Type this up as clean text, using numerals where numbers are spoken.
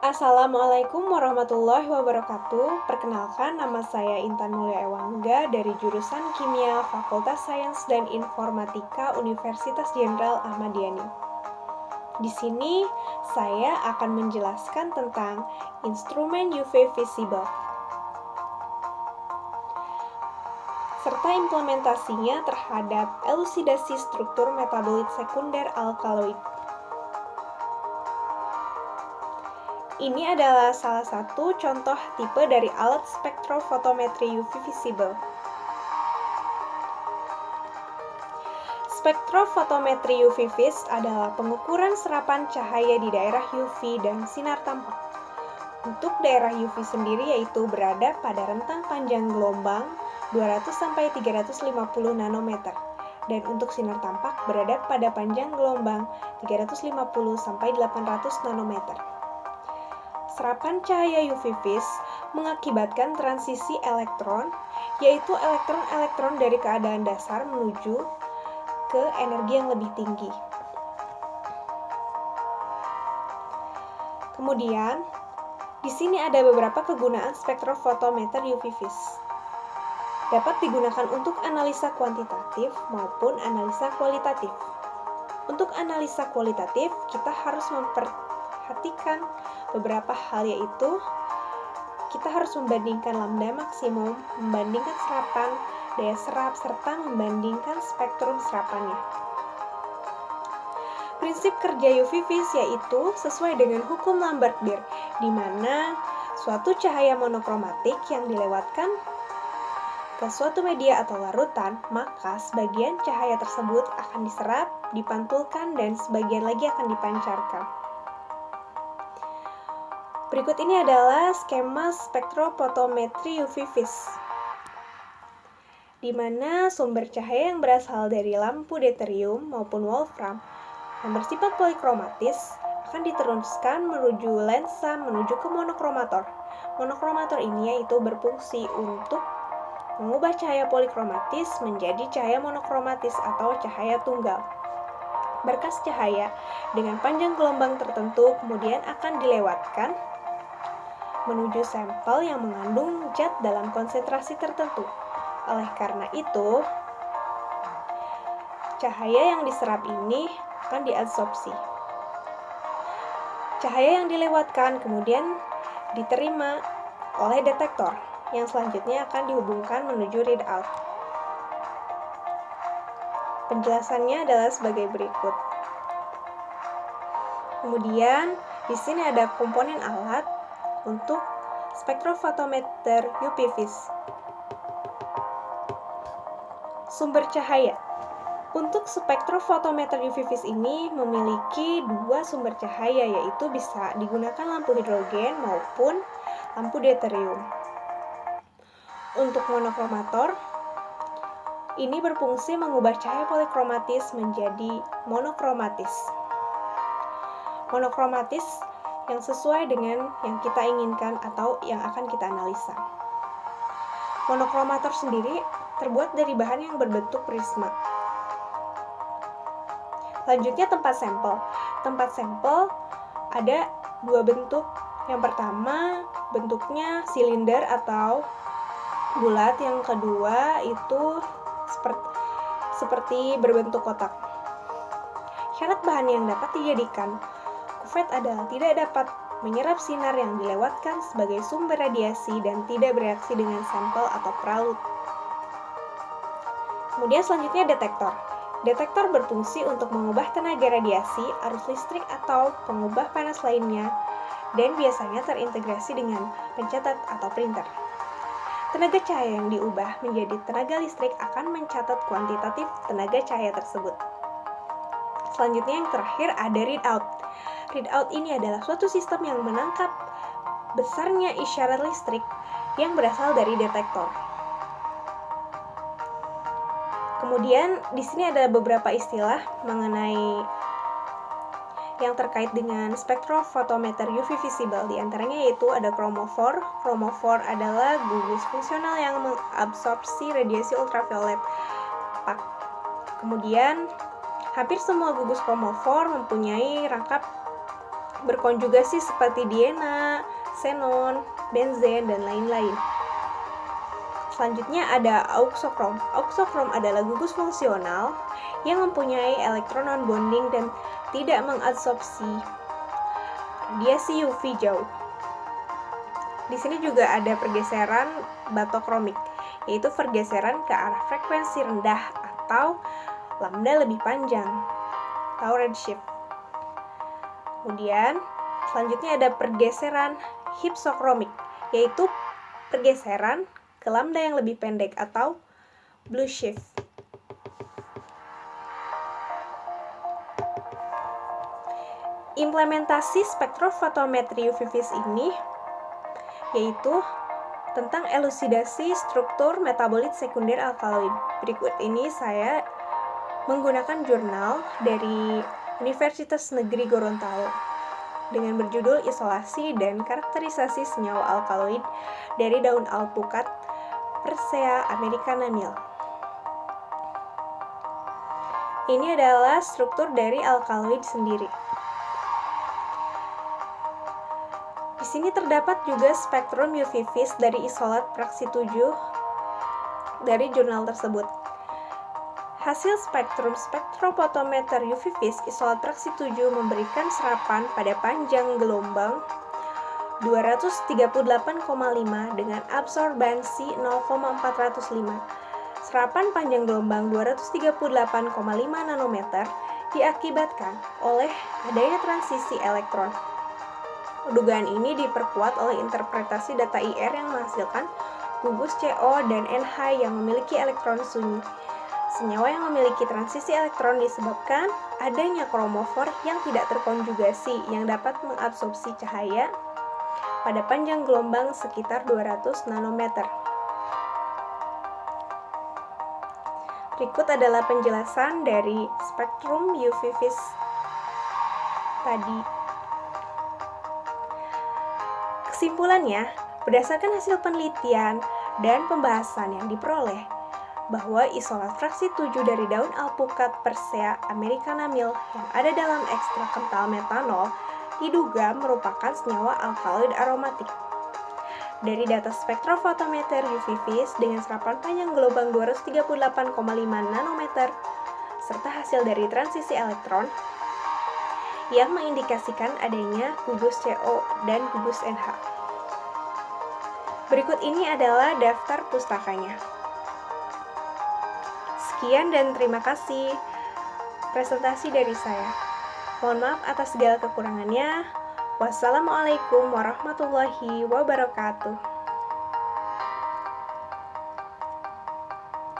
Assalamualaikum warahmatullahi wabarakatuh. Perkenalkan, nama saya Intan Mulia Ewangga dari jurusan Kimia Fakultas Sains dan Informatika Universitas Jenderal Ahmad Yani. Di sini saya akan menjelaskan tentang instrumen UV visible serta implementasinya terhadap elusidasi struktur metabolit sekunder alkaloid. Ini adalah salah satu contoh tipe dari alat spektrofotometri UV visible. Spektrofotometri UV vis adalah pengukuran serapan cahaya di daerah UV dan sinar tampak. Untuk daerah UV sendiri yaitu berada pada rentang panjang gelombang 200-350 nanometer dan untuk sinar tampak berada pada panjang gelombang 350-800 nanometer. Serapan cahaya UV vis mengakibatkan transisi elektron, yaitu elektron-elektron dari keadaan dasar menuju ke energi yang lebih tinggi. Kemudian, di sini ada beberapa kegunaan spektrofotometer UV vis. Dapat digunakan untuk analisa kuantitatif maupun analisa kualitatif. Untuk analisa kualitatif, kita harus memperhatikan beberapa hal, yaitu kita harus membandingkan lambda maksimum, membandingkan serapan, daya serap, serta membandingkan spektrum serapannya. Prinsip kerja UV vis yaitu sesuai dengan hukum Lambert-Beer, di mana suatu cahaya monokromatik yang dilewatkan ke suatu media atau larutan, maka sebagian cahaya tersebut akan diserap, dipantulkan, dan sebagian lagi akan dipancarkan. Berikut ini adalah skema spektrofotometri UV vis, di mana sumber cahaya yang berasal dari lampu deuterium maupun wolfram yang bersifat polikromatis akan diteruskan menuju lensa menuju ke monokromator. Monokromator ini yaitu berfungsi untuk mengubah cahaya polikromatis menjadi cahaya monokromatis atau cahaya tunggal. Berkas cahaya dengan panjang gelombang tertentu kemudian akan dilewatkan menuju sampel yang mengandung zat dalam konsentrasi tertentu. Oleh karena itu, cahaya yang diserap ini akan diabsorpsi. Cahaya yang dilewatkan kemudian diterima oleh detektor, yang selanjutnya akan dihubungkan menuju readout. Penjelasannya adalah sebagai berikut. Kemudian, di sini ada komponen alat untuk spektrofotometer UV vis. Sumber cahaya. Untuk spektrofotometer UV vis ini memiliki dua sumber cahaya, yaitu bisa digunakan lampu hidrogen maupun lampu deuterium. Untuk monokromator, ini berfungsi mengubah cahaya polikromatis menjadi monokromatis. Monokromatis yang sesuai dengan yang kita inginkan atau yang akan kita analisa. Monokromator sendiri terbuat dari bahan yang berbentuk prisma. Selanjutnya tempat sampel. Tempat sampel ada dua bentuk. Yang pertama bentuknya silinder atau bulat, yang kedua itu seperti berbentuk kotak. Syarat bahan yang dapat dijadikan kuvet adalah tidak dapat menyerap sinar yang dilewatkan sebagai sumber radiasi dan tidak bereaksi dengan sampel atau pralut. Kemudian selanjutnya detektor. Detektor berfungsi untuk mengubah tenaga radiasi, arus listrik, atau pengubah panas lainnya, dan biasanya terintegrasi dengan pencatat atau printer. Tenaga cahaya yang diubah menjadi tenaga listrik akan mencatat kuantitatif tenaga cahaya tersebut. Selanjutnya yang terakhir ada readout. Readout ini adalah suatu sistem yang menangkap besarnya isyarat listrik yang berasal dari detektor. Kemudian di sini ada beberapa istilah mengenai yang terkait dengan spektrofotometer UV visible. Di antaranya yaitu ada chromophore. Chromophore adalah gugus fungsional yang mengabsorpsi radiasi ultraviolet. Kemudian hampir semua gugus chromophore mempunyai rangkap berkonjugasi seperti diena, xenon, benzen, dan lain-lain. Selanjutnya ada auxokrom. Auxokrom adalah gugus fungsional yang mempunyai elektron non-bonding dan tidak mengadsorpsi radiasi UV jauh. Di sini juga ada pergeseran batokromik, yaitu pergeseran ke arah frekuensi rendah atau lambda lebih panjang atau redshift. Kemudian selanjutnya ada pergeseran hypsokromik, yaitu pergeseran ke lambda yang lebih pendek atau blue shift. Implementasi spektrofotometri UV vis ini yaitu tentang elusidasi struktur metabolit sekunder alkaloid. Berikut ini saya menggunakan jurnal dari Universitas Negeri Gorontalo dengan berjudul Isolasi dan Karakterisasi Senyawa Alkaloid dari Daun Alpukat Persea americana Mill. Ini adalah struktur dari alkaloid sendiri. Di sini terdapat juga spektrum UV vis dari isolat praksi 7 dari jurnal tersebut. Hasil spektrofotometer UV vis isolat praksi 7 memberikan serapan pada panjang gelombang 238,5 dengan absorbansi 0,405. Serapan panjang gelombang 238,5 nanometer diakibatkan oleh adanya transisi elektron. Dugaan ini diperkuat oleh interpretasi data IR yang menghasilkan gugus CO dan NH yang memiliki elektron sunyi. Senyawa yang memiliki transisi elektron disebabkan adanya kromofor yang tidak terkonjugasi yang dapat mengabsorpsi cahaya pada panjang gelombang sekitar 200 nanometer. Berikut adalah penjelasan dari spektrum UV vis tadi. Kesimpulannya, berdasarkan hasil penelitian dan pembahasan yang diperoleh, bahwa isolat fraksi 7 dari daun alpukat Persea americana Mill yang ada dalam ekstrak kental metanol diduga merupakan senyawa alkaloid aromatik. Dari data spektrofotometer UV vis dengan serapan panjang gelombang 238,5 nanometer serta hasil dari transisi elektron yang mengindikasikan adanya gugus CO dan gugus NH. Berikut ini adalah daftar pustakanya. Sekian dan terima kasih presentasi dari saya. Mohon maaf atas segala kekurangannya. Wassalamualaikum warahmatullahi wabarakatuh.